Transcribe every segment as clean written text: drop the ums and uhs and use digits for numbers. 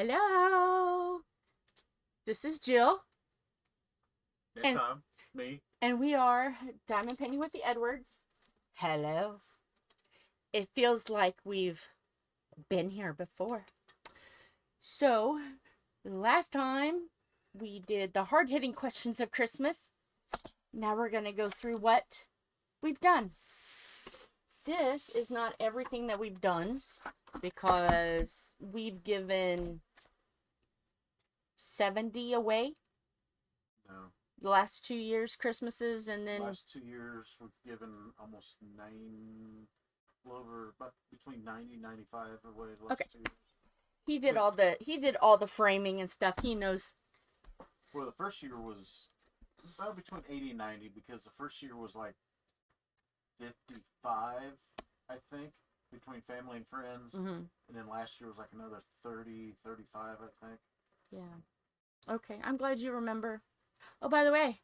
Hello. This is Jill, And and Tom, me. we are Diamond Painting with the Edwards. Hello. It feels like we've been here before. So, last time we did the hard-hitting questions of Christmas. Now we're going to go through what we've done. This is not everything that we've done because we've given 70 away No, the last 2 years Christmases, and then last 2 years we've given almost about between 90 and 95 away the last okay, 2 years. he did all the framing and stuff. He knows. Well, the first year was about between 80 and 90 because the first year was like 55, I think, between family and friends. Mm-hmm. And then last year was like another 30, 35, I think. Yeah. Okay, I'm glad you remember. Oh, by the way,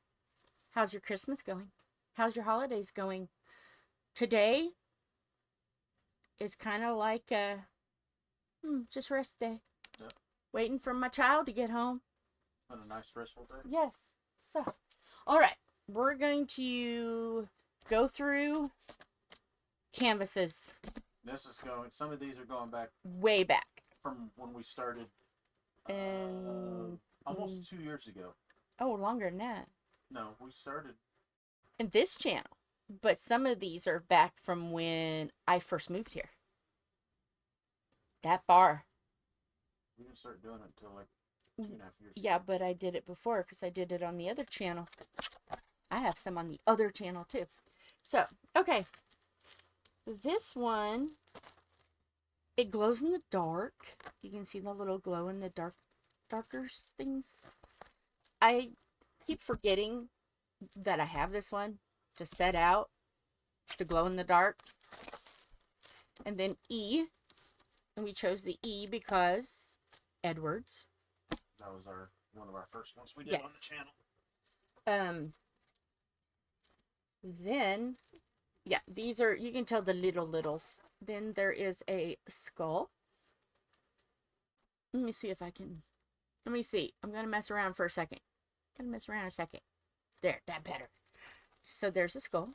how's your Christmas going? How's your holidays going? Today is kind of like a just rest day. Yep. Waiting for my child to get home. And a nice restful day. Yes. So, all right, we're going to go through canvases This is going, some of these are going back way back. from when we started And almost 2 years ago. oh, longer than that. No, we started. In this channel. But some of these are back from when I first moved here. That far. We didn't start doing it until like 2.5 years Yeah, ago. but I did it before because I did it on the other channel. I have some on the other channel too. So, okay. This one, it glows in the dark. You can see the little glow in the darker things. I keep forgetting that I have this one to set out to glow in the dark. And then E, and we chose the E because Edwards. That was one of our first ones we did on the Yes. channel. Then, yeah, these are, you can tell the littles. Then there is a skull. Let me see if I can, let me see. I'm going to mess around for a second. Gonna mess around a second. There, that better. So there's a skull.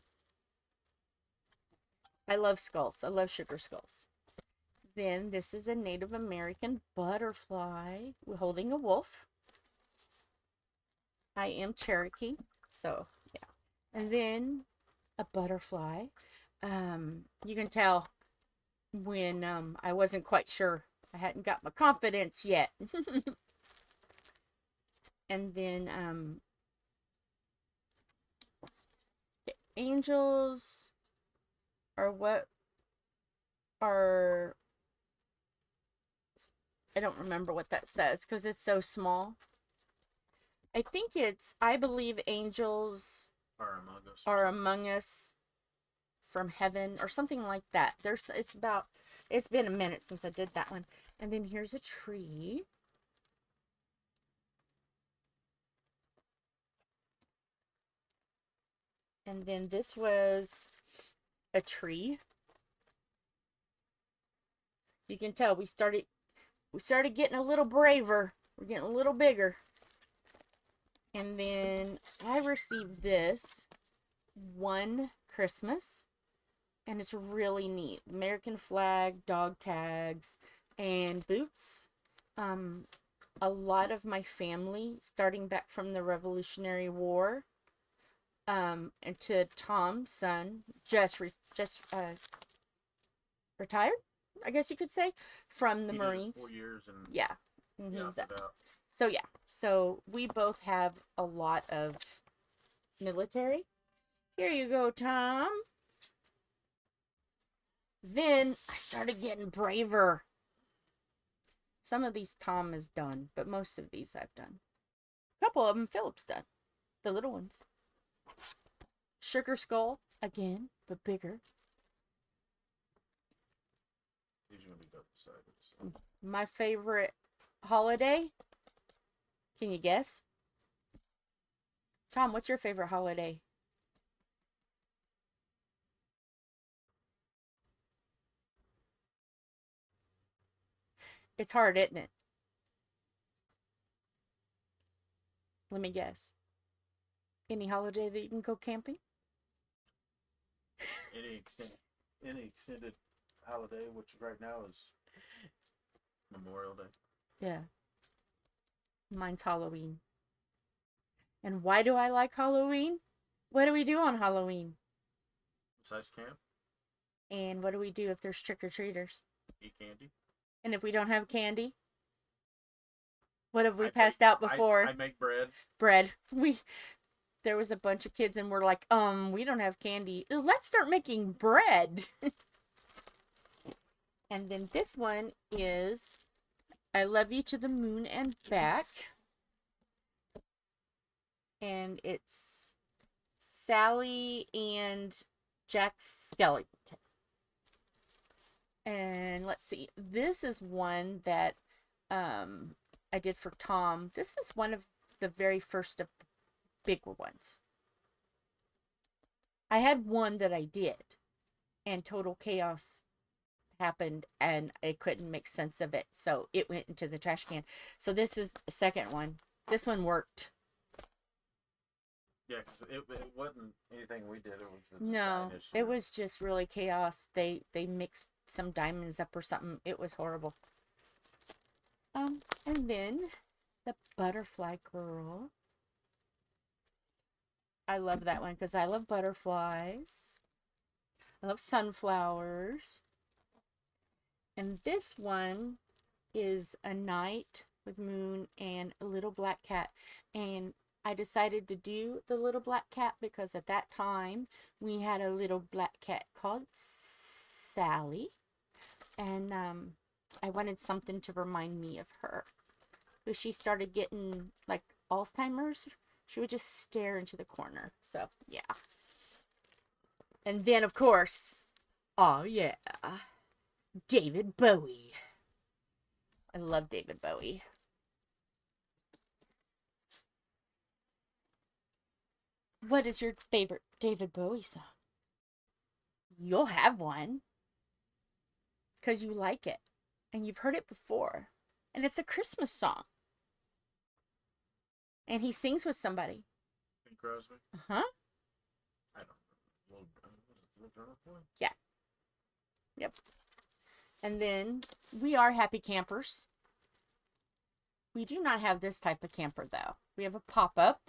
I love skulls. I love sugar skulls. Then this is a Native American butterfly holding a wolf. I am Cherokee, so yeah. And then a butterfly. You can tell when I wasn't quite sure. I hadn't got my confidence yet. And then the angels are what are, I don't remember what that says because it's so small. I think it's, I believe angels Are among us. are among us from heaven or something like that. It's been a minute since I did that one. And then here's a tree. And then this was a tree. You can tell we started getting a little braver. We're getting a little bigger. And then I received this one Christmas, and it's really neat. American flag, dog tags, and boots. A lot of my family, starting back from the Revolutionary War, and to Tom's son, just retired, I guess you could say, from the He did his Marines. 4 years and Yeah. And yeah, he's about. so yeah. So we both have a lot of military. Here you go, Tom. Then I started getting braver. Some of these Tom has done, but most of these I've done. A couple of them Philip's done. The little ones. Sugar skull, again, but bigger. He's gonna be about the side of this. My favorite holiday. Can you guess? Tom, what's your favorite holiday? It's hard, isn't it? Let me guess. Any holiday that you can go camping? Any extended holiday, which right now is Memorial Day. Yeah. Mine's Halloween. And why do I like Halloween? What do we do on Halloween? Besides camp, And what do we do if there's trick-or-treaters? eat candy. And if we don't have candy? What have we I passed out before? I make bread. Bread. There was a bunch of kids and we're like, we don't have candy. Let's start making bread. And then this one is I Love You to the Moon and Back. And it's Sally and Jack Skellington. And let's see. This is one that I did for Tom. This is one of the very first of the bigger ones. I had one that I did, and total chaos happened, and I couldn't make sense of it, so it went into the trash can. So this is the second one. This one worked. Yeah, because it wasn't anything we did. It was a No, design issue. it was just really chaos. They mixed some diamonds up or something. It was horrible. And then the Butterfly Girl. I love that one because I love butterflies. I love sunflowers. And this one is a night with moon and a little black cat. And I decided to do the little black cat because at that time we had a little black cat called Sally. And I wanted something to remind me of her. Because she started getting like Alzheimer's. She would just stare into the corner. So, yeah. And then, of course, oh yeah, David Bowie. I love David Bowie. What is your favorite David Bowie song? You'll have one. Because you like it. And you've heard it before. And it's a Christmas song. And he sings with somebody. Bing Crosby? Uh-huh. I don't know. Little Drummer Boy? Yeah. Yep. And then we are happy campers. We do not have this type of camper, though. We have a pop-up.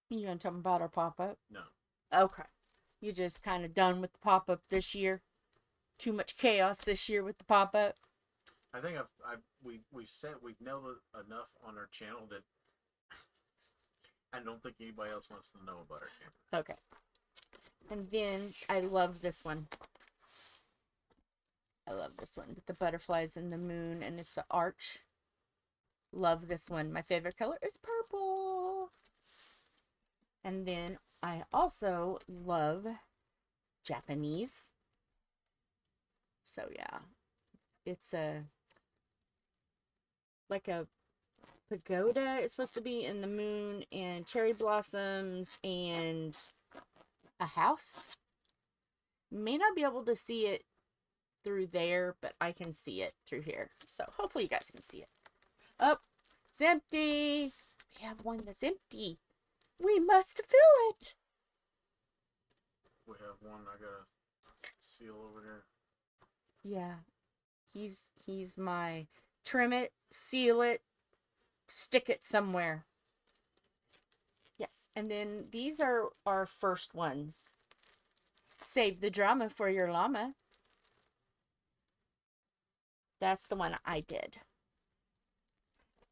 You gonna tell me about our pop-up? No. Okay. You just kind of done with the pop-up this year? Too much chaos this year with the pop-up? I think we've nailed it enough on our channel that I don't think anybody else wants to know about our camper. Okay. And then I love this one. I love this one with the butterflies and the moon, and it's an arch. Love this one. My favorite color is purple. And then I also love Japanese. So yeah, it's like a pagoda. It's supposed to be in the moon and cherry blossoms and a house. May not be able to see it through there, but I can see it through here. So hopefully you guys can see it. Oh, it's empty. We have one that's empty. We must fill it. We have one I got a seal over there. Yeah. He's my trim it, seal it, stick it somewhere. Yes. And then these are our first ones. Save the drama for your llama. That's the one I did.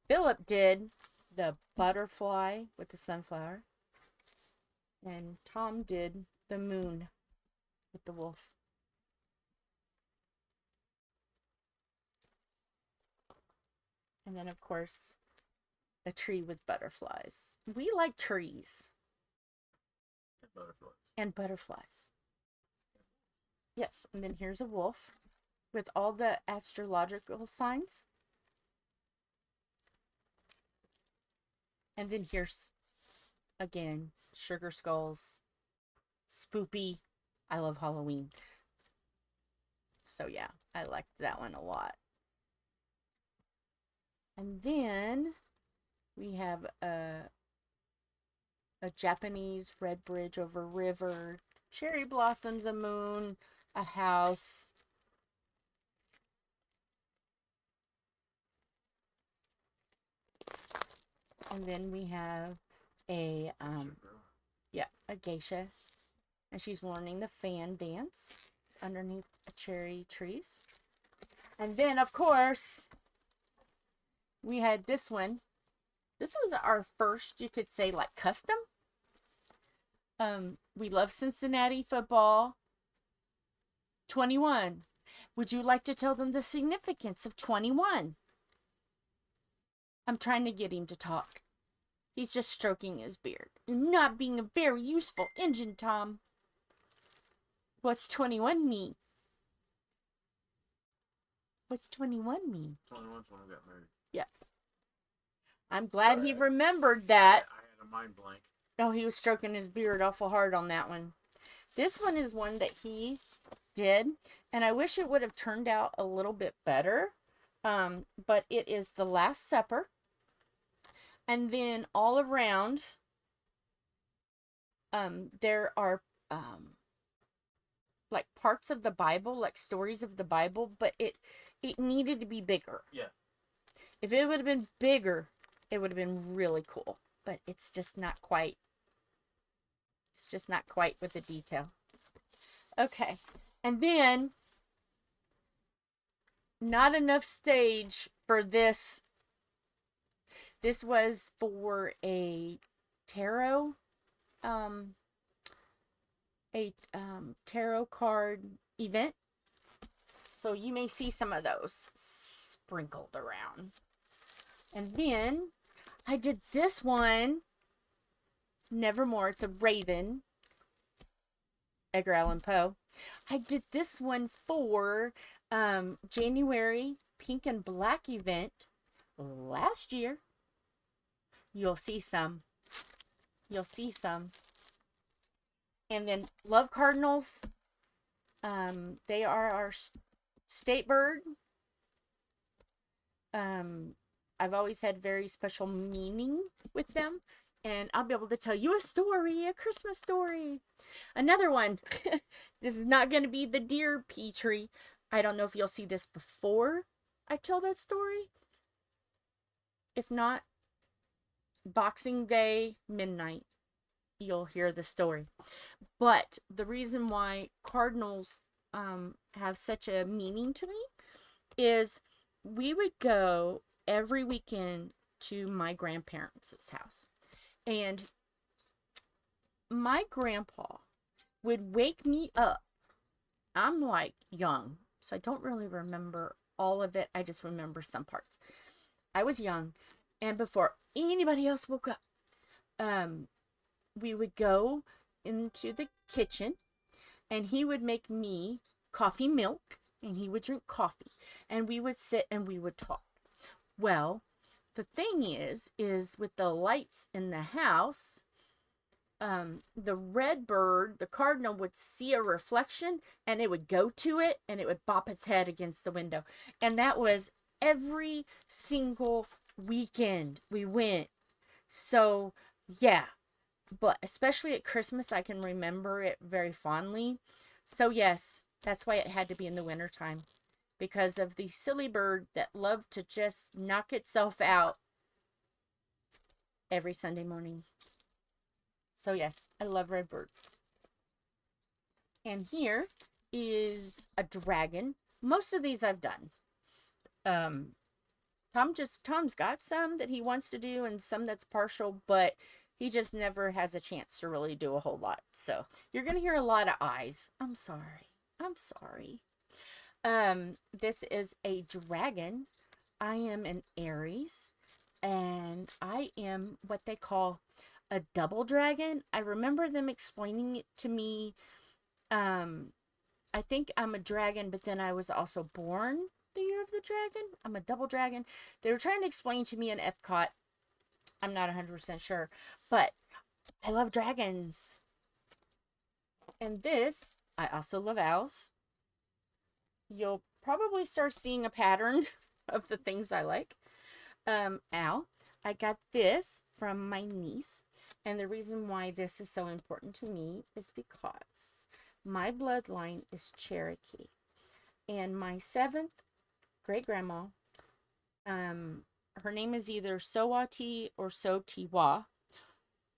Philip did the butterfly with the sunflower. And Tom did the moon with the wolf. And then, of course, a tree with butterflies. We like trees. And butterflies. And butterflies. Yes, and then here's a wolf with all the astrological signs. And then here's, again, sugar skulls, spoopy. I love Halloween. So yeah, I liked that one a lot. And then we have a Japanese red bridge over river, cherry blossoms, a moon, a house. And then we have a a geisha, and she's learning the fan dance underneath cherry trees. And then of course we had this one. This was our first, you could say, like custom. We love Cincinnati football. 21. Would you like to tell them the significance of 21? I'm trying to get him to talk. He's just stroking his beard. You're not being a very useful engine, Tom. What's 21 mean? What's 21 mean? 21's when we got married. Yep. I'm glad he remembered that. I had a mind blank. Oh, he was stroking his beard awful hard on that one. This one is one that he did, and I wish it would have turned out a little bit better. But it is the Last Supper. And then all around, there are like parts of the Bible, like stories of the Bible, but it needed to be bigger. Yeah. If it would have been bigger, it would have been really cool. But it's just not quite. It's just not quite with the detail. Okay. And then, not enough stage for this. This was for a tarot, tarot card event. So you may see some of those sprinkled around. And then I did this one, Nevermore. It's a raven, Edgar Allan Poe. I did this one for January Pink and Black event last year. You'll see some. You'll see some. And then Love Cardinals. They are our state bird. I've always had very special meaning with them. And I'll be able to tell you a story, a Christmas story. Another one. This is not going to be the deer pea tree. I don't know if you'll see this before I tell that story. If not, Boxing Day, midnight, you'll hear the story. But the reason why cardinals have such a meaning to me is we would go every weekend to my grandparents' house. And my grandpa would wake me up. I'm like young, so I don't really remember all of it. I just remember some parts. I was young, and before anybody else woke up, we would go into the kitchen, and he would make me coffee milk, and he would drink coffee, and we would sit and we would talk. Well, the thing is with the lights in the house, the red bird, the cardinal, would see a reflection and it would go to it and it would bop its head against the window. And that was every single weekend we went. So, yeah. But especially at Christmas, I can remember it very fondly. So, yes, that's why it had to be in the wintertime. Because of the silly bird that loved to just knock itself out every Sunday morning. So yes, I love red birds. And here is a dragon. Most of these I've done. Tom's got some that he wants to do and some that's partial, but he just never has a chance to really do a whole lot. So you're going to hear a lot of eyes. I'm sorry. This is a dragon. I am an Aries, and I am what they call a double dragon. I remember them explaining it to me. I think I'm a dragon, but then I was also born the year of the dragon. I'm a double dragon. They were trying to explain to me in Epcot. I'm not 100% sure, but I love dragons. And this, I also love owls. you'll probably start seeing a pattern of the things I like. Ow. I got this from my niece. And the reason why this is so important to me is because my bloodline is Cherokee. And my seventh great grandma, her name is either Sowati or Sotiwa.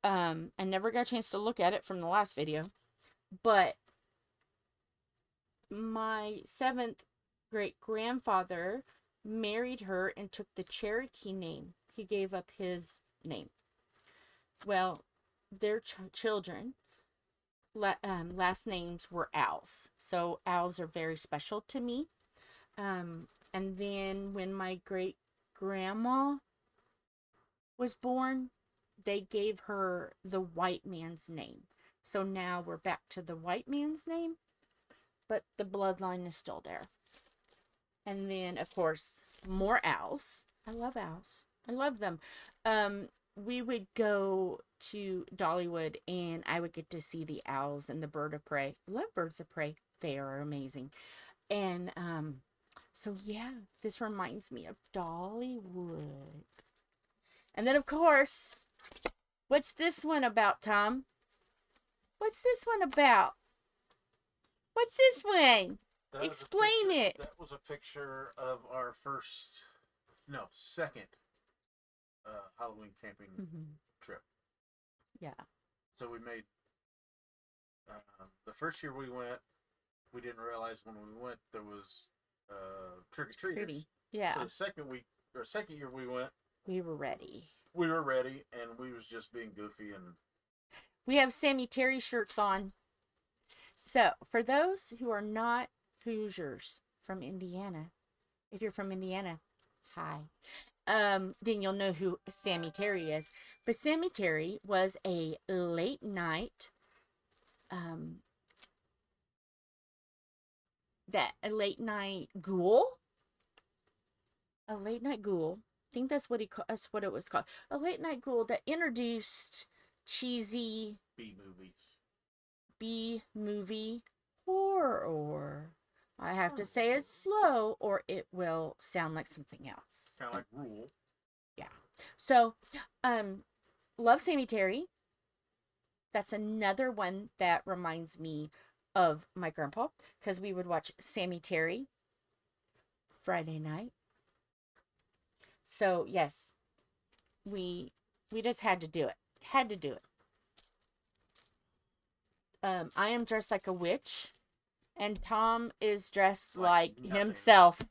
I never got a chance to look at it from the last video. But my seventh great grandfather married her and took the Cherokee name. He gave up his name. Well, their children, last names were Owls. So owls are very special to me. And then when my great grandma was born, they gave her the white man's name. So now we're back to the white man's name, but the bloodline is still there. And then, of course, more owls. I love owls. I love them. We would go to Dollywood and I would get to see the owls and the bird of prey. I love birds of prey. They are amazing. And so yeah, this reminds me of Dollywood. And then, of course, what's this one about, Tom? What's this one about? What's this one? Explain it. That was a picture of our second Halloween camping trip. Yeah. So we made the first year we went. We didn't realize when we went there was trick or treaters. Yeah. So the second year we went, we were ready. We were ready, and we was just being goofy, and we have Sammy Terry shirts on. So for those who are not Hoosiers from Indiana, if you're from Indiana, hi. Then you'll know who Sammy Terry is. But Sammy Terry was a late night, ghoul. A late night ghoul. I think that's what what it was called. A late night ghoul that introduced cheesy B-movie horror. I have to say it slow or it will sound like something else. Kind of like Rule. Yeah. So, love Sammy Terry. That's another one that reminds me of my grandpa because we would watch Sammy Terry Friday night. So, yes, we just had to do it. Had to do it. I am dressed like a witch. And Tom is dressed like himself.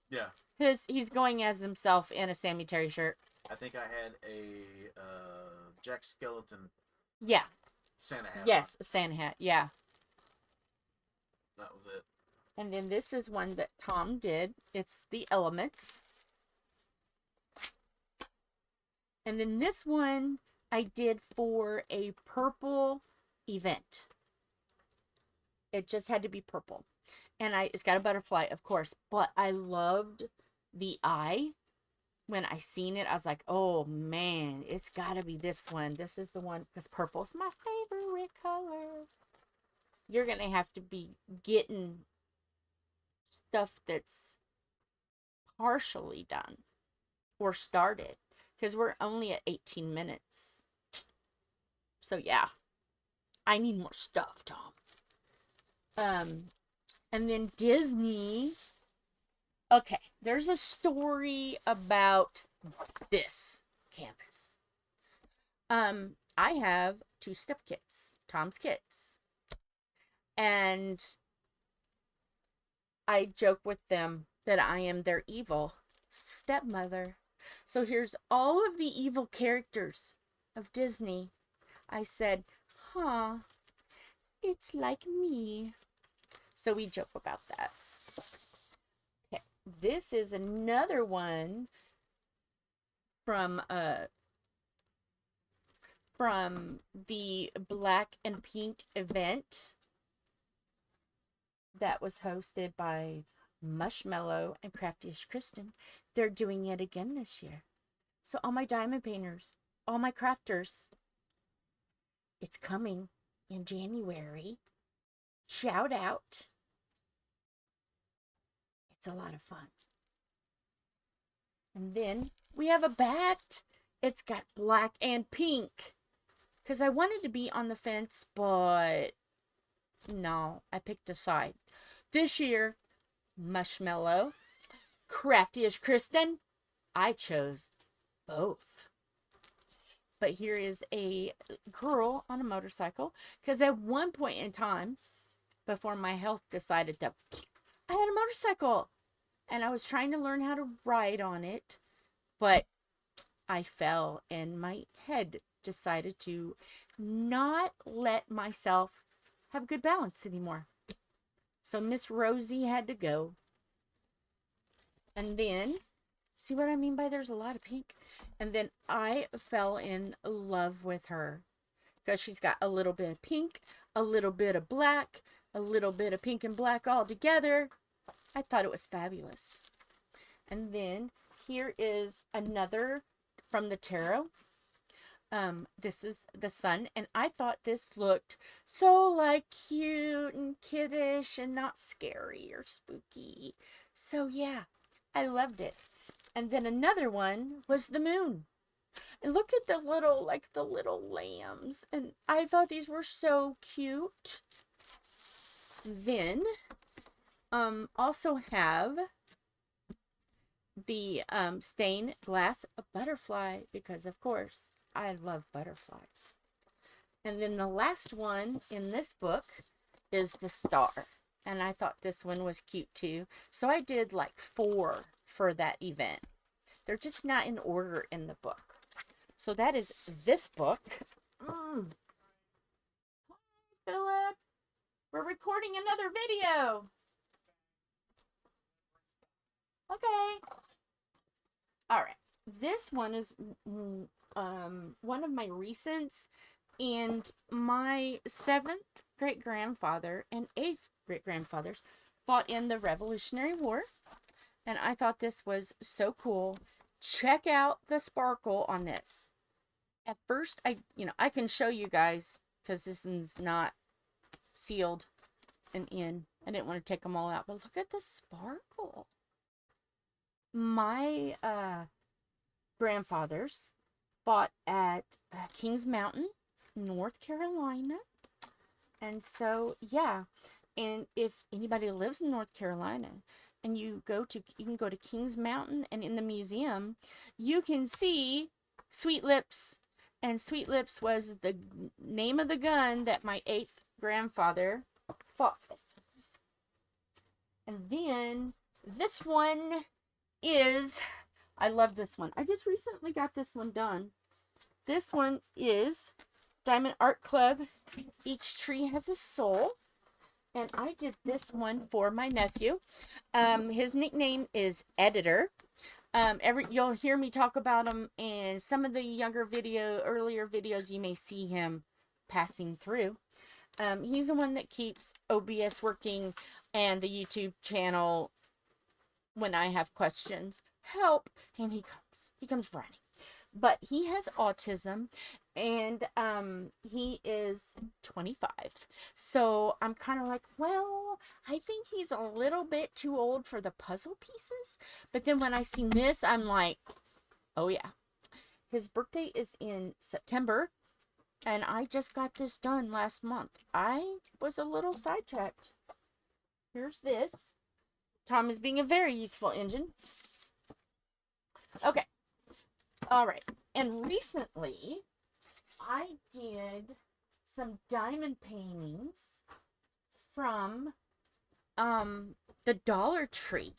Yeah. He's going as himself in a Sammy Terry shirt. I think I had a Jack Skellington. Yeah. Santa hat. Yes, a Santa hat. Yeah. That was it. And then this is one that Tom did. It's the Elements. And then this one I did for a purple event. It just had to be purple. And it's got a butterfly, of course. But I loved the eye. When I seen it, I was like, oh, man. It's got to be this one. This is the one. Because purple's my favorite color. You're going to have to be getting stuff that's partially done. Or started. Because we're only at 18 minutes. So, yeah. I need more stuff, Tom. And then Disney. Okay, there's a story about this canvas. I have 2 step kits, Tom's kits. And I joke with them that I am their evil stepmother. So here's all of the evil characters of Disney. I said, huh, it's like me. So we joke about that. Okay, this is another one from the Black and Pink event that was hosted by Mushmello and Craftiest Kristen. They're doing it again this year. So all my diamond painters, all my crafters, it's coming in January. Shout out. It's a lot of fun. And then we have a bat. It's got black and pink. Because I wanted to be on the fence, but no, I picked a side. This year, Marshmallow, Crafty as Kristen, I chose both. But here is a girl on a motorcycle. Because at one point in time, before my health decided to, I had a motorcycle. And I was trying to learn how to ride on it. But I fell and my head decided to not let myself have good balance anymore. So Miss Rosie had to go. And then, see what I mean by there's a lot of pink? And then I fell in love with her. Because she's got a little bit of pink, a little bit of black, a little bit of pink and black all together. I thought it was fabulous. And then here is another from the tarot. This is the sun, and I thought this looked so like cute and kiddish and not scary or spooky. So yeah, I loved it. And then another one was the moon. And look at the little lambs, and I thought these were so cute. Then also have the stained glass butterfly, because of course I love butterflies. And then the last one in this book is the star. And I thought this one was cute too. So I did like 4 for that event. They're just not in order in the book. So that is this book. Hi, Philip. We're recording another video. Okay. All right. This one is one of my recents, and my 7th great-grandfather and 8th great-grandfathers fought in the Revolutionary War, and I thought this was so cool. Check out the sparkle on this. At first, I can show you guys because this is not sealed and in. I didn't want to take them all out, but look at the sparkle. My grandfathers fought at Kings Mountain, North Carolina. And so, yeah. And if anybody lives in North Carolina and you can go to Kings Mountain, and in the museum, you can see Sweet Lips. And Sweet Lips was the name of the gun that my 8th grandfather fought with. And then this one is, I love this one. I just recently got this one done. This one is Diamond Art Club. Each tree has a soul. And I did this one for my nephew. His nickname is Editor. You'll hear me talk about him in some of the earlier videos. You may see him passing through. He's the one that keeps OBS working and the YouTube channel when I have questions. Help! And he comes running. But he has autism, and he is 25. So I'm kind of like, well, I think he's a little bit too old for the puzzle pieces. But then when I seen this, I'm like, oh yeah. His birthday is in September, and I just got this done last month. I was a little sidetracked. Here's this. Tom is being a very useful engine. Okay. All right. And recently, I did some diamond paintings from the Dollar Tree.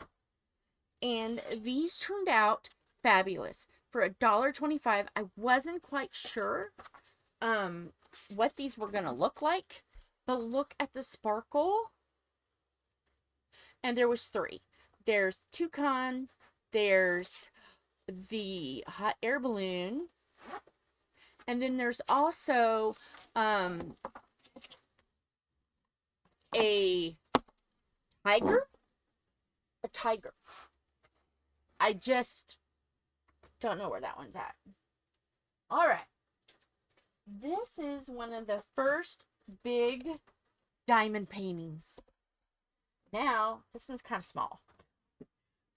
And these turned out fabulous. For $1.25, I wasn't quite sure what these were going to look like. But look at the sparkle. And there was 3. There's Toucan. There's the hot air balloon. And then there's also a tiger. A tiger. I just don't know where that one's at. All right. This is one of the first big diamond paintings. Now, this one's kind of small.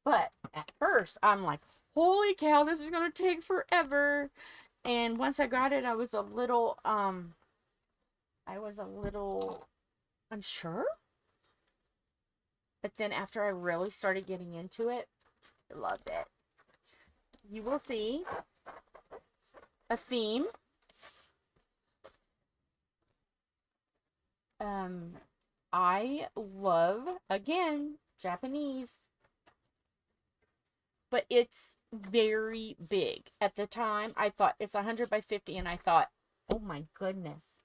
But at first, I'm like, holy cow, this is going to take forever. And once I got it, I was a little unsure. But then after I really started getting into it, I loved it. You will see a theme. I love, again, Japanese, but it's very big. At the time, I thought it's 100 by 50, and I thought, oh my goodness.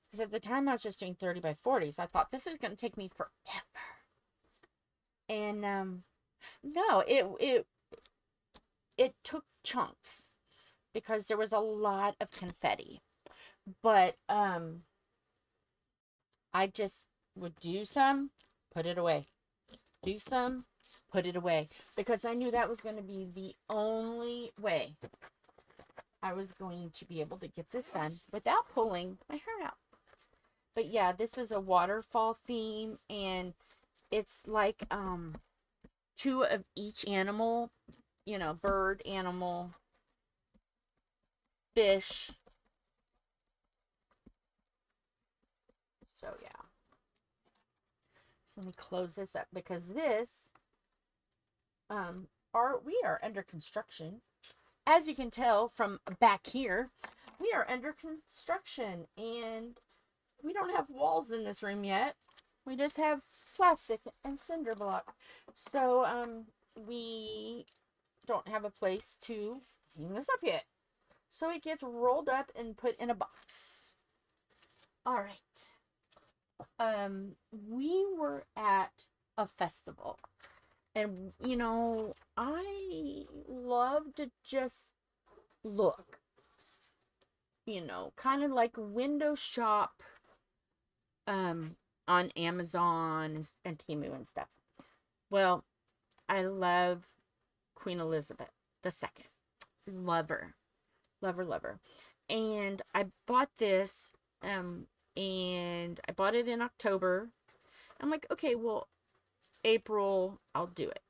Because at the time, I was just doing 30 by 40s. I thought, this is going to take me forever. And, no, it took chunks because there was a lot of confetti. But, I just would do some, put it away. Do some, put it away. Because I knew that was going to be the only way I was going to be able to get this done without pulling my hair out. But yeah, this is a waterfall theme, and it's like two of each animal, you know, bird, animal, fish. So yeah. So let me close this up because this we are under construction. As you can tell from back here, we are under construction, and we don't have walls in this room yet. We just have plastic and cinder block. So we don't have a place to hang this up yet. So it gets rolled up and put in a box. All right. We were at a festival, and you know, I love to just look, you know, kind of like window shop on Amazon and Temu and stuff. Well, I love Queen Elizabeth II. Love her. Love her, love her. And I bought this and I bought it in October. I'm like, okay, well, April, I'll do it.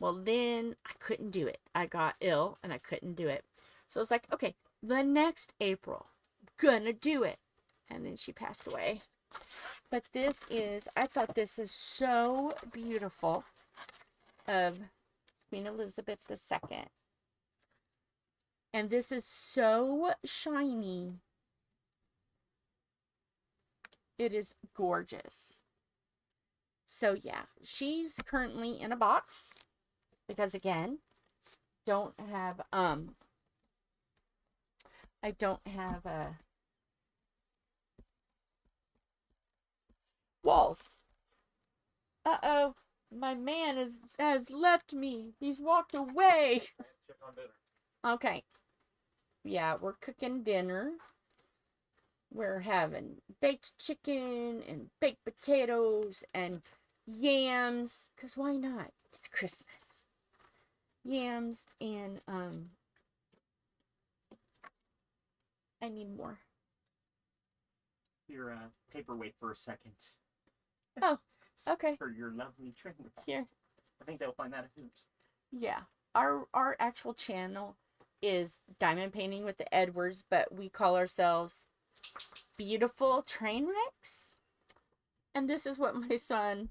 Well, then I couldn't do it. I got ill and I couldn't do it. So I was like, okay, the next April, gonna do it. And then she passed away. But this is, I thought this is so beautiful of Queen Elizabeth II. And this is so shiny. It is gorgeous. So yeah, she's currently in a box because again, I don't have walls. Uh-oh, my man has left me. He's walked away. Check on dinner. Okay. Yeah, we're cooking dinner. We're having baked chicken and baked potatoes and yams, because why not? It's Christmas. Yams and, I need more. Your paperweight for a second. Oh, okay. For your lovely trainer. Here. I think they'll find that a hoot. Yeah. Our actual channel is Diamond Painting with the Edwards, but we call ourselves Beautiful Train Wrecks. And this is what my son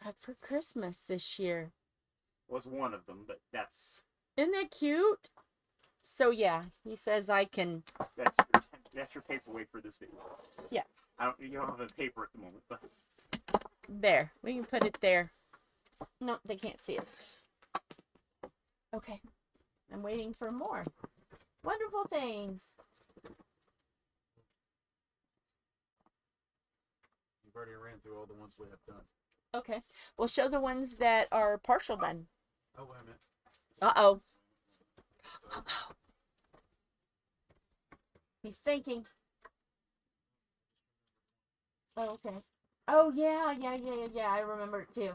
got for Christmas this year. Was one of them, but that's Isn't that cute? So yeah, he says I can. that's your paperweight for this video. Yeah. You don't have a paper at the moment, but There. We can put it there. No, they can't see it. Okay. I'm waiting for more wonderful things. You've already ran through all the ones we have done. Okay. We'll show the ones that are partial done. Oh, wait a minute. Uh-oh. Uh-oh. He's thinking. Oh, okay. Oh, yeah. I remember it too.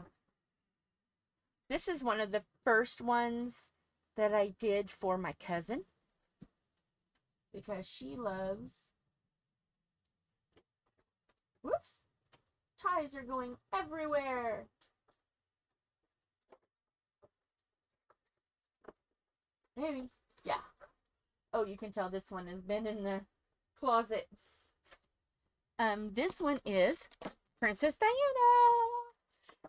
This is one of the first ones that I did for my cousin. Because she loves... Whoops. Ties are going everywhere. Maybe. Yeah. Oh, you can tell this one has been in the closet. This one is Princess Diana.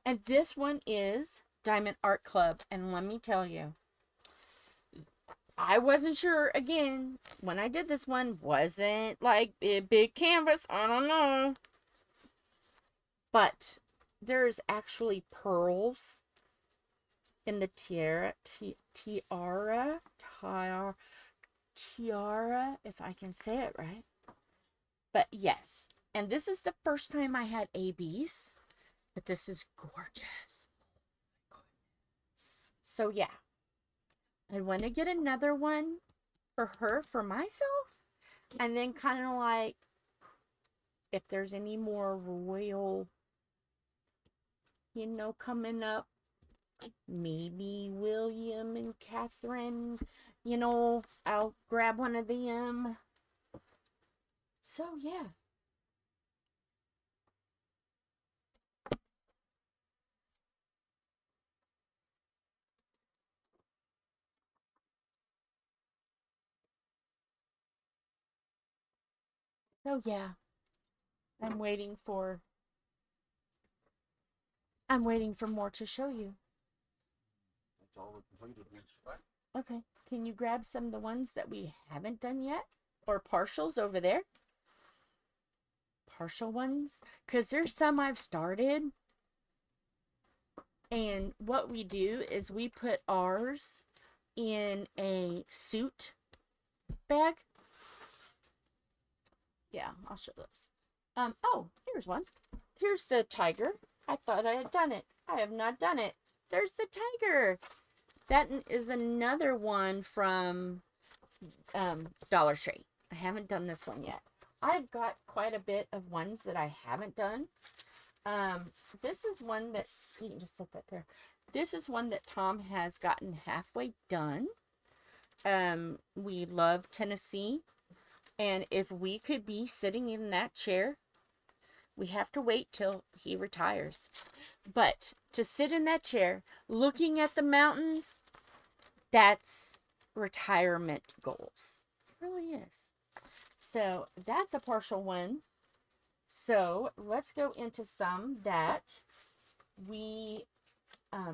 And this one is Diamond Art Club. And let me tell you, I wasn't sure, again, when I did this one, wasn't like a big canvas. I don't know. But there's actually pearls in the tiara, if I can say it right. But yes, and this is the first time I had ABs, but this is gorgeous. So yeah, I want to get another one for her, for myself, and then kind of like, if there's any more royal, you know, coming up, maybe William and Catherine, you know, I'll grab one of them. So yeah. So yeah. I'm waiting for more to show you. That's all the completed ones. What? Okay. Can you grab some of the ones that we haven't done yet? Or partials over there? Partial ones? Because there's some I've started. And what we do is we put ours in a suit bag. Yeah, I'll show those. Oh, here's one. Here's the tiger. I thought I had done it. I have not done it. There's the tiger. That is another one from Dollar Tree. I haven't done this one yet. I've got quite a bit of ones that I haven't done. This is one that, you can just set that there. This is one that Tom has gotten halfway done. We love Tennessee. And if we could be sitting in that chair, we have to wait till he retires. But to sit in that chair, looking at the mountains, that's retirement goals. It really is. So that's a partial one. So let's go into some that we, I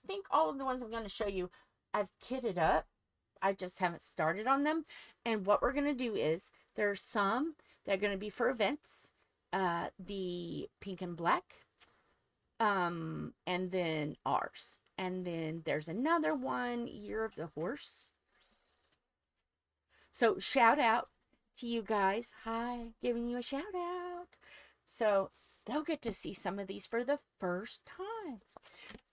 think all of the ones I'm going to show you, I've kitted up. I just haven't started on them. And what we're going to do is, there are some that are going to be for events. The pink and black. And then ours. And then there's another one, Year of the Horse. So shout out to you guys. Hi, giving you a shout out. So they'll get to see some of these for the first time.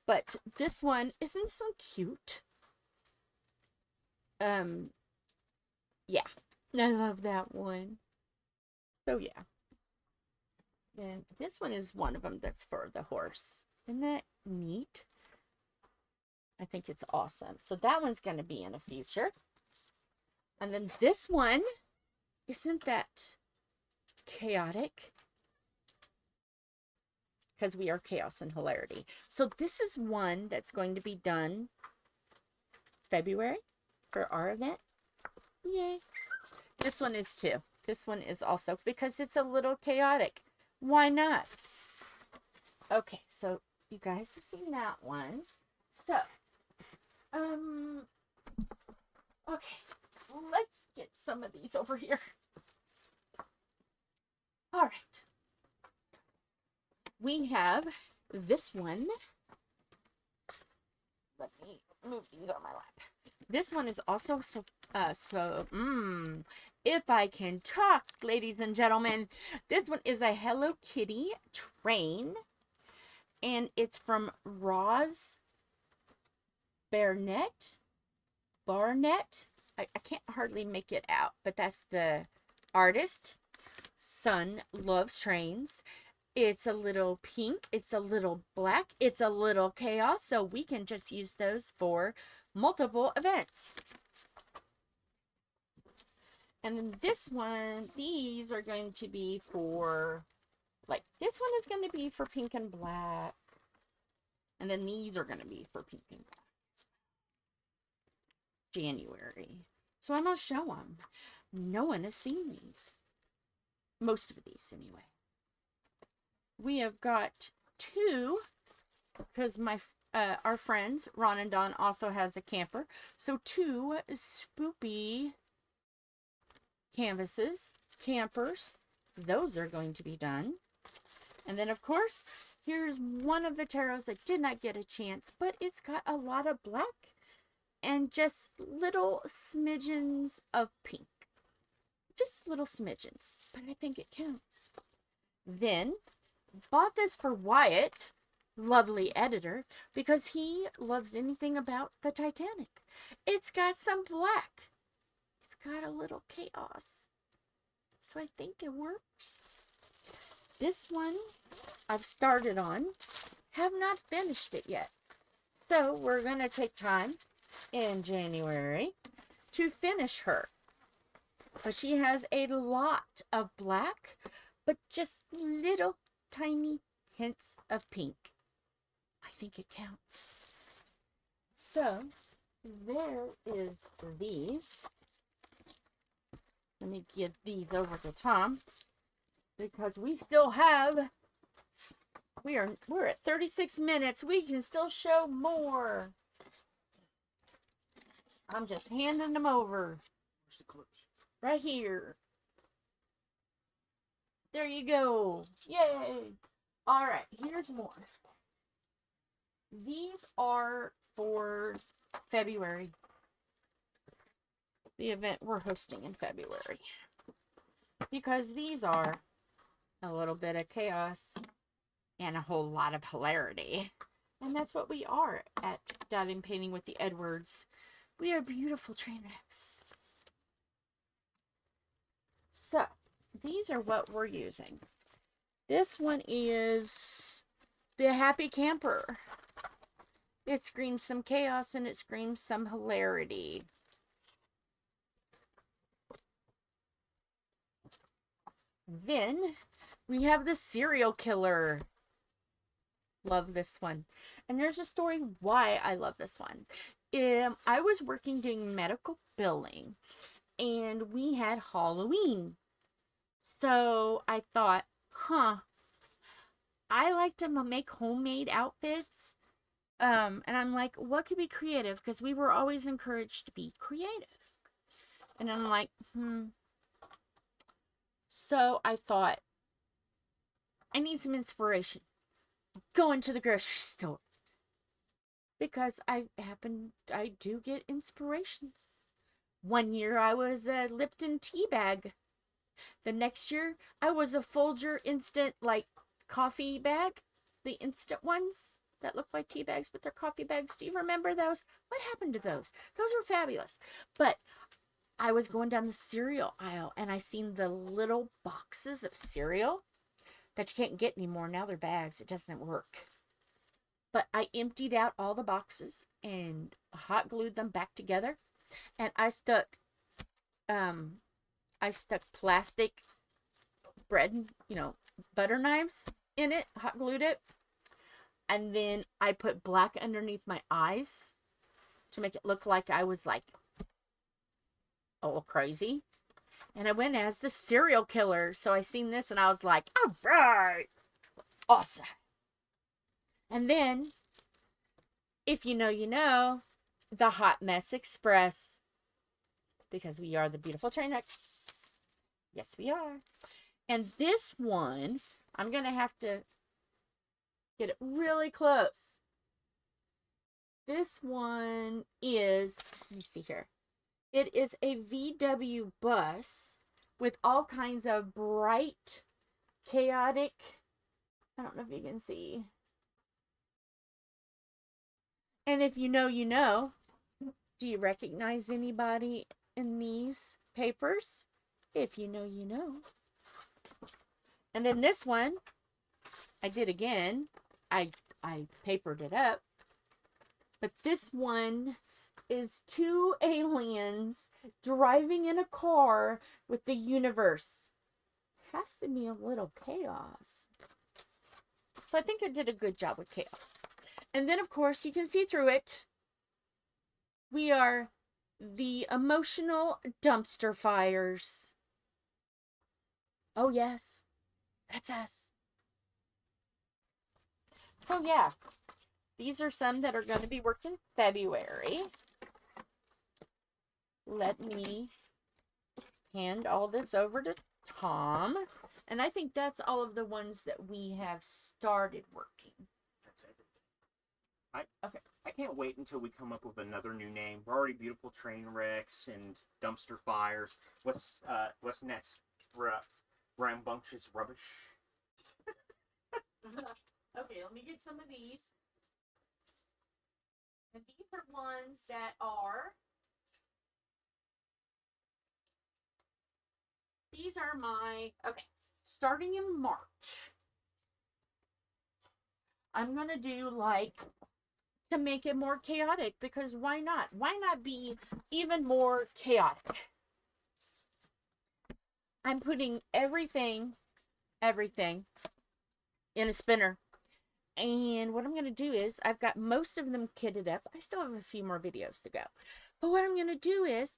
But this one, isn't this one cute? Yeah, I love that one. So yeah. And this one is one of them that's for the horse. Isn't that neat? I think it's awesome. So that one's going to be in a future. And then this one, isn't that chaotic? Because we are chaos and hilarity. So this is one that's going to be done February for our event. Yay. This one is too. This one is also because it's a little chaotic. Why not? Okay, so you guys have seen that one. So, okay, let's get some of these over here. All right. We have this one. Let me move these on my lap. This one is also if I can talk, ladies and gentlemen, this one is a Hello Kitty train, and it's from Roz Barnett. I can't hardly make it out, but that's the artist. Son loves trains. It's a little pink, it's a little black, it's a little chaos, so we can just use those for multiple events. And then this one, these are going to be for, like, this one is going to be for pink and black. And then these are going to be for pink and black. January. So I'm going to show them. No one has seen these. Most of these, anyway. We have got two, because our friends, Ron and Don, also has a camper. So two spoopy canvases, campers. Those are going to be done. And then, of course, here's one of the tarots that did not get a chance, but it's got a lot of black and just little smidgens of pink. Just little smidgens, but I think it counts. Then, bought this for Wyatt, lovely editor, because he loves anything about the Titanic. It's got some black. It's got a little chaos. So I think it works. This one I've started on, have not finished it yet. So we're going to take time in January to finish her. But she has a lot of black, but just little tiny hints of pink. I think it counts. So there is these. Let me give these over to Tom, because we still have, we're at 36 minutes. We can still show more. I'm just handing them over. Where's the clips? Right here. There you go. Yay. All right, here's more. These are for February. The event we're hosting in February. Because these are a little bit of chaos and a whole lot of hilarity. And that's what we are at Dotting Painting with the Edwards. We are beautiful train wrecks. So, these are what we're using. This one is the Happy Camper. It screams some chaos and it screams some hilarity. Then we have the Serial Killer. Love this one. And there's a story why I love this one. I was working doing medical billing and we had Halloween. So I thought, I like to make homemade outfits. And I'm like, what could be creative? Because we were always encouraged to be creative. And I'm like, So I thought, I need some inspiration. Go into the grocery store. Because I do get inspirations. One year I was a Lipton tea bag. The next year I was a Folger instant coffee bag. The instant ones that look like tea bags, but they're coffee bags. Do you remember those? What happened to those? Those were fabulous. But I was going down the cereal aisle and I seen the little boxes of cereal that you can't get anymore. Now they're bags. It doesn't work. But I emptied out all the boxes and hot glued them back together. And I stuck plastic bread, butter knives in it, hot glued it. And then I put black underneath my eyes to make it look like I was all crazy. And I went as the serial killer. So I seen this and I was like, all right, awesome. And then, if you know, you know, the Hot Mess Express. Because we are the beautiful train wrecks. Yes, we are. And this one, I'm going to have to get it really close. This one is, let me see here. It is a VW bus with all kinds of bright, chaotic, I don't know if you can see. And if you know, you know. Do you recognize anybody in these papers? If you know, you know. And then this one, I did again. I papered it up. But this one is two aliens driving in a car with the universe. Has to be a little chaos. So I think I did a good job with chaos. And then, of course, you can see through it. We are the emotional dumpster fires. Oh, yes, that's us. So, yeah, these are some that are going to be worked in February. Let me hand all this over to Tom. And I think that's all of the ones that we have started working. That's everything. I can't wait until we come up with another new name. We're already beautiful train wrecks and dumpster fires. What's next? Rambunctious rubbish. Okay, let me get some of these. And these are ones that are... These are my... Okay, starting in March. I'm going to do, like, to make it more chaotic, because why not? Why not be even more chaotic? I'm putting everything in a spinner. And what I'm going to do is, I've got most of them kitted up. I still have a few more videos to go. But what I'm going to do is,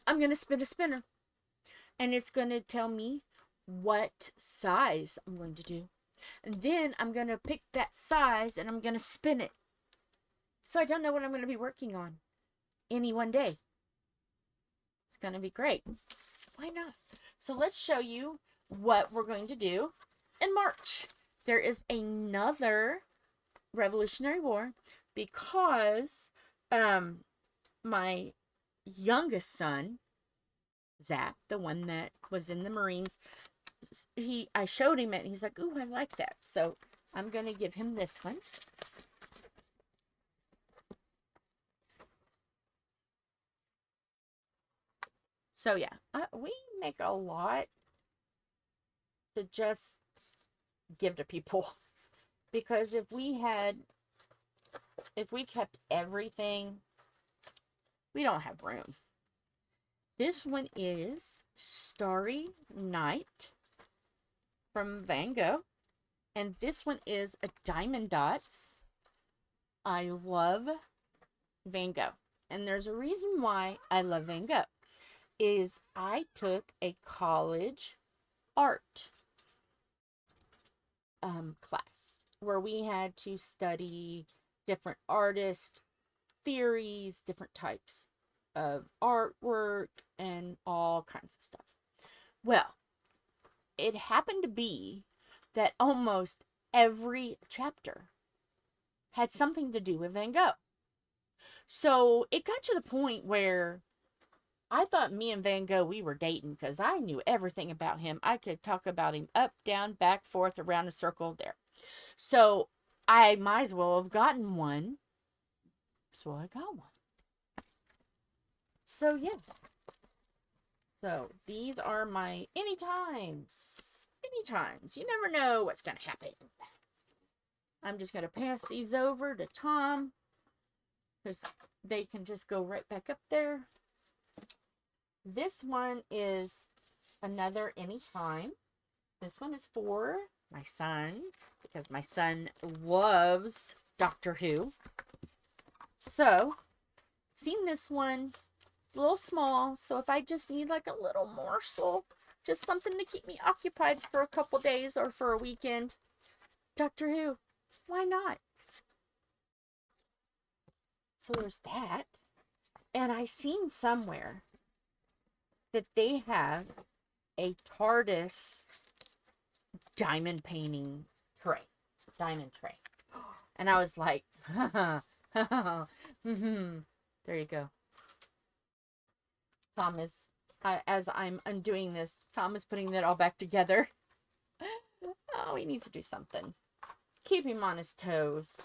I'm going to spin a spinner. And it's going to tell me what size I'm going to do. And then I'm going to pick that size and I'm going to spin it. So I don't know what I'm going to be working on any one day. It's going to be great. Why not? So let's show you what we're going to do in March. There is another Revolutionary War because my youngest son, Zach, the one that was in the Marines, I showed him it and he's like, ooh, I like that. So I'm going to give him this one. So yeah, we make a lot to just give to people, because if we kept everything, we don't have room. This one is Starry Night from Van Gogh. And this one is a Diamond Dots. I love Van Gogh. And there's a reason why I love Van Gogh. Is I took a college art class where we had to study different artist theories, different types of artwork, and all kinds of stuff. Well, it happened to be that almost every chapter had something to do with Van Gogh. So it got to the point where I thought me and Van Gogh, we were dating, because I knew everything about him. I could talk about him up, down, back, forth, around a circle there. So I might as well have gotten one. So I got one. So yeah. So these are my anytimes. Anytimes. You never know what's going to happen. I'm just going to pass these over to Tom, because they can just go right back up there. This one is another anytime. This one is for my son, because my son loves Doctor Who. So, seen this one. It's a little small, so if I just need like a little morsel, just something to keep me occupied for a couple days or for a weekend, Doctor Who, why not? So there's that. And I seen somewhere that they have a TARDIS diamond painting tray. Diamond tray. And I was like, there you go. Tom is, as I'm undoing this, Tom is putting that all back together. Oh, he needs to do something. Keep him on his toes.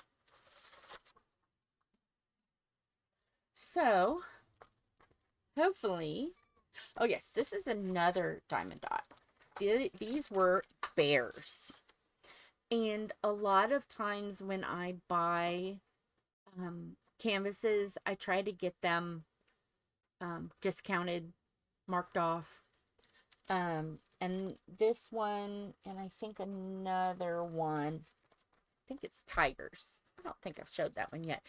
So, hopefully... Oh, yes, this is another Diamond Dot. These were bears. And a lot of times when I buy canvases, I try to get them discounted, marked off. And this one, and I think another one, I think it's tigers. I don't think I've showed that one yet.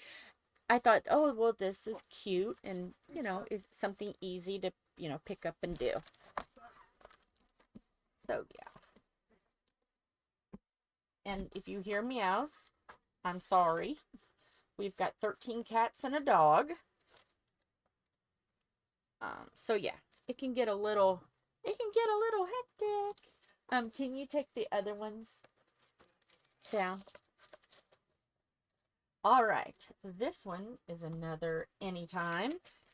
I thought, oh, well, this is cute and, you know, is something easy to, you know, pick up and do. So, yeah. And if you hear meows, I'm sorry. We've got 13 cats and a dog. So yeah, it can get a little hectic. Can you take the other ones down? All right, this one is another anytime,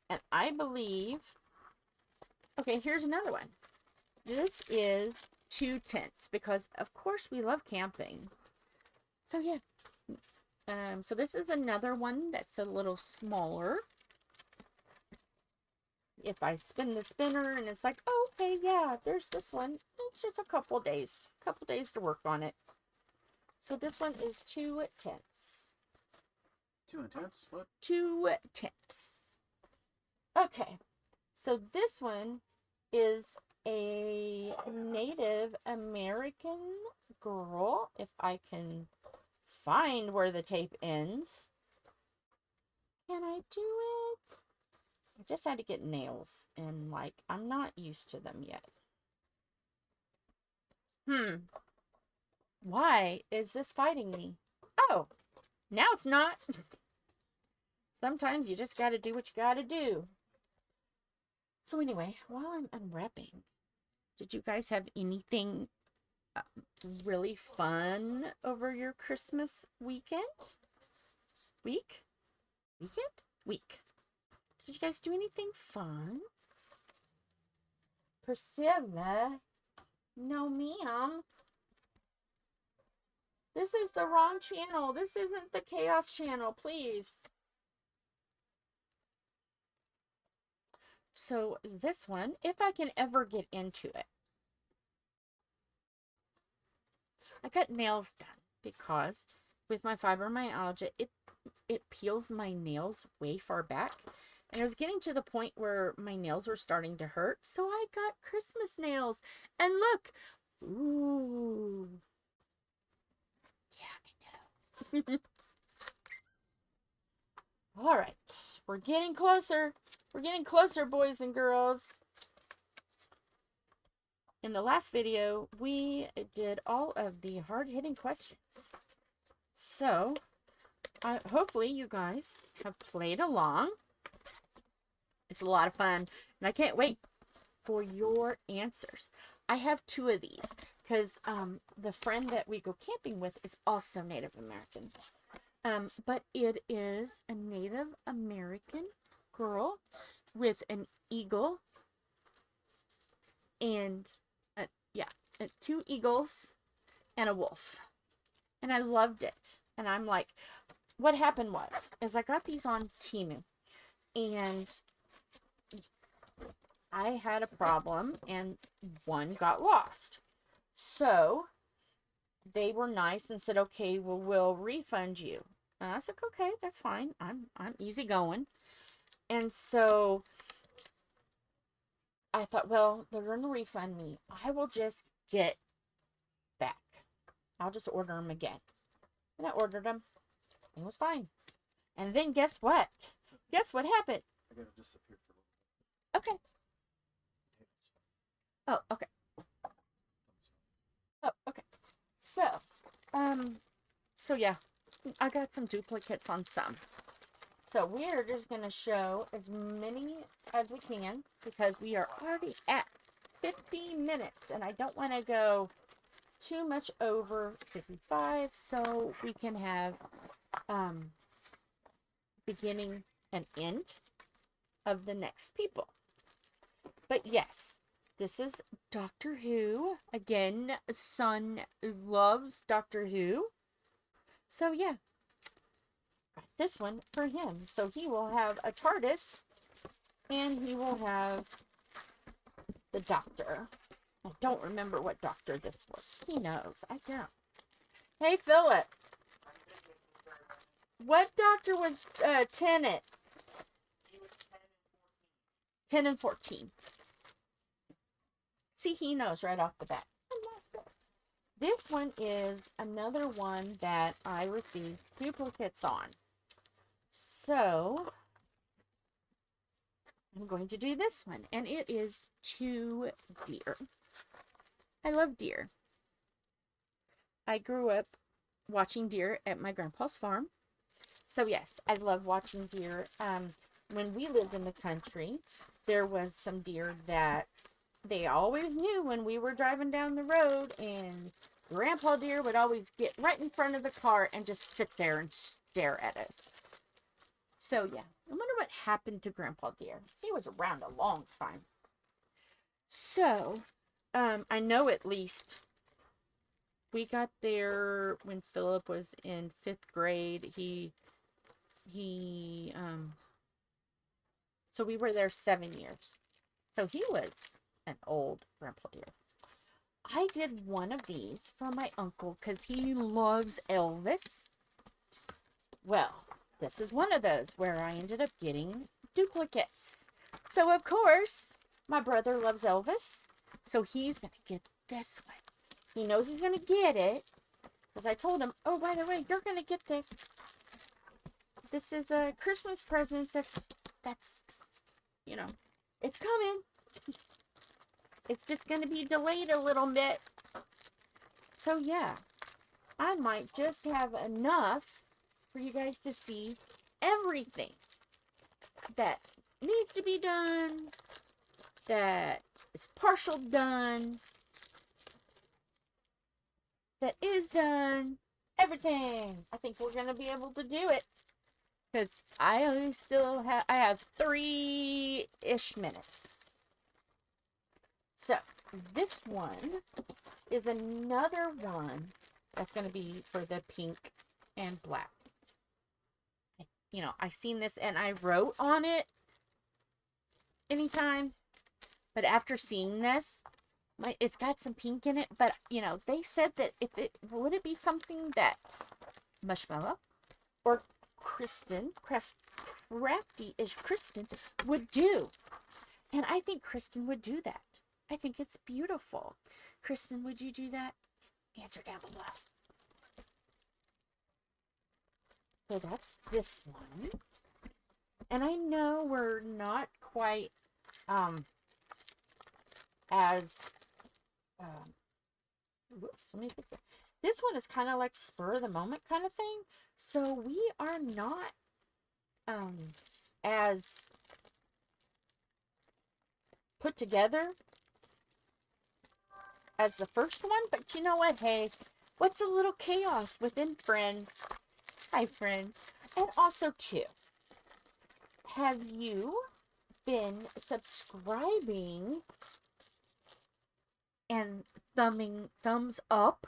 and I believe, okay, here's another one. This is 2 tents, because of course we love camping. So yeah, so this is another one that's a little smaller. If I spin the spinner and it's like, oh, okay, yeah, there's this one. It's just a couple days to work on it. So this one is 2 tents. 2 intense? What? 2 tents. Okay, so this one is a Native American girl, if I can find where the tape ends. Can I do it? I just had to get nails, and like, I'm not used to them yet. Why is this fighting me? Oh, now it's not. Sometimes you just gotta do what you gotta do. So anyway, while I'm unwrapping, did you guys have anything really fun over your Christmas weekend? Week? Did you guys do anything fun? Priscilla? No, ma'am. This is the wrong channel. This isn't the Chaos channel, please. So this one, if I can ever get into it. I got nails done because with my fibromyalgia, it peels my nails way far back. And it was getting to the point where my nails were starting to hurt. So I got Christmas nails. And look. Ooh. Yeah, I know. All right. We're getting closer. We're getting closer, boys and girls. In the last video, we did all of the hard-hitting questions. So, hopefully you guys have played along. It's a lot of fun, and I can't wait for your answers. I have 2 of these because the friend that we go camping with is also Native American. But it is a Native American girl with an eagle and 2 eagles and a wolf. And I loved it. And I'm like, what happened is I got these on Temu, and I had a problem and one got lost. So they were nice and said, okay, well, we'll refund you. And I was like, okay, that's fine. I'm easy going. And so I thought, well, they're going to refund me. I will just get back. I'll just order them again. And I ordered them. It was fine. And then guess what? Guess what happened? I gotta disappear for a little Okay. Oh, okay. Oh, okay. So yeah, I got some duplicates on some. So we are just going to show as many as we can because we are already at 50 minutes and I don't want to go too much over 55, so we can have beginning and end of the next people. But yes, this is Doctor Who. Again, son loves Doctor Who. So yeah, got this one for him. So he will have a TARDIS and he will have the Doctor. I don't remember what Doctor this was. He knows. I don't. Hey, Philip. What Doctor was Tennant? 10 and 14. See, he knows right off the bat. This one is another one that I received duplicates on. So I'm going to do this one, and it is 2 deer. I love deer. I grew up watching deer at my grandpa's farm. So yes, I love watching deer. When we lived in the country, there was some deer that they always knew when we were driving down the road, and Grandpa Deer would always get right in front of the car and just sit there and stare at us. So yeah, I wonder what happened to Grandpa Deer. He was around a long time. So, I know at least we got there when Philip was in 5th grade. So we were there 7 years. So he was an old Grandpa Deer. I did one of these for my uncle because he loves Elvis. Well, this is one of those where I ended up getting duplicates. So, of course, my brother loves Elvis. So he's going to get this one. He knows he's going to get it. Because I told him, oh, by the way, you're going to get this. This is a Christmas present that's, you know, it's coming. It's just going to be delayed a little bit. So, yeah, I might just have enough for you guys to see everything that needs to be done, that is partial done, that is done, everything. I think we're going to be able to do it. Because I only still have, I have 3-ish minutes. So, this one is another one that's going to be for the pink and black. You know, I seen this and I wrote on it anytime. But after seeing this, it's got some pink in it. But, you know, they said that would it be something that Marshmallow or crafty-ish Kristen would do. And I think Kristen would do that. I think it's beautiful. Kristen, would you do that? Answer down below. So that's this one. And I know we're not quite as whoops, let me fix it. This one is kind of like spur of the moment kind of thing. So we are not as put together as the first one, but you know what? Hey, what's a little chaos within friends? Hi, friends. And also, too, have you been subscribing and thumbs up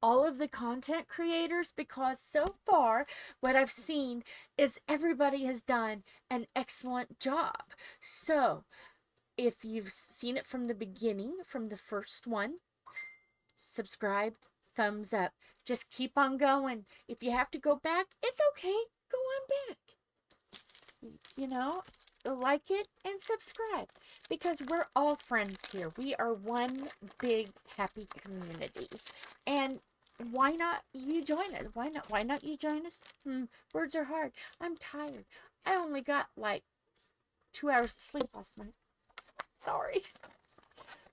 all of the content creators? Because so far, what I've seen is everybody has done an excellent job. So, if you've seen it from the beginning, from the first one, subscribe, thumbs up. Just keep on going. If you have to go back, it's okay. Go on back. You know, like it and subscribe. Because we're all friends here. We are one big happy community. And why not you join us? Why not you join us? Words are hard. I'm tired. I only got like 2 hours of sleep last night. Sorry.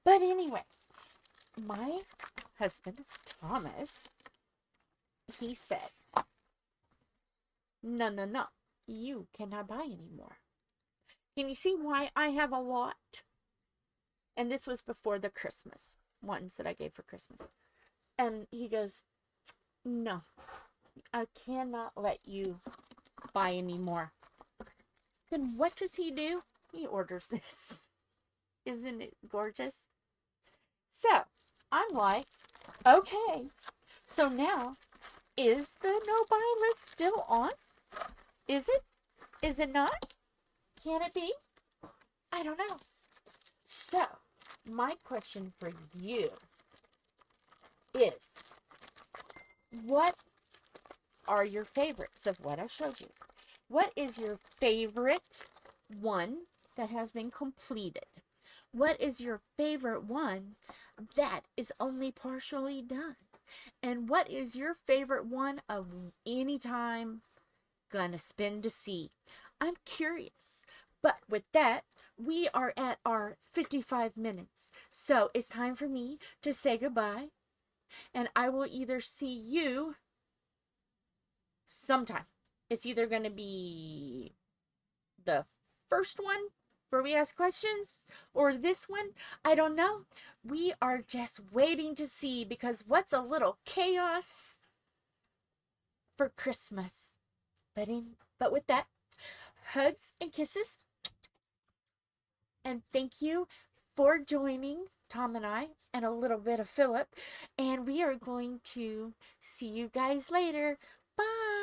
But anyway, my husband, Thomas, he said, no, you cannot buy anymore. Can you see why I have a lot? And this was before the Christmas ones that I gave for Christmas. And he goes, no, I cannot let you buy anymore. Then what does he do? He orders this. Isn't it gorgeous? So, I'm like, okay. So now, is the no buy list still on? Is it? Is it not? Can it be? I don't know. So, my question for you is, what are your favorites of what I showed you? What is your favorite one that has been completed? What is your favorite one that is only partially done? And what is your favorite one of any time gonna spin to see. I'm curious. But with that, we are at our 55 minutes. So it's time for me to say goodbye. And I will either see you sometime. It's either going to be the first one where we ask questions or this one. I don't know. We are just waiting to see, because what's a little chaos for Christmas? But with that, hugs and kisses. And thank you for joining Tom and I and a little bit of Philip. And we are going to see you guys later. Bye.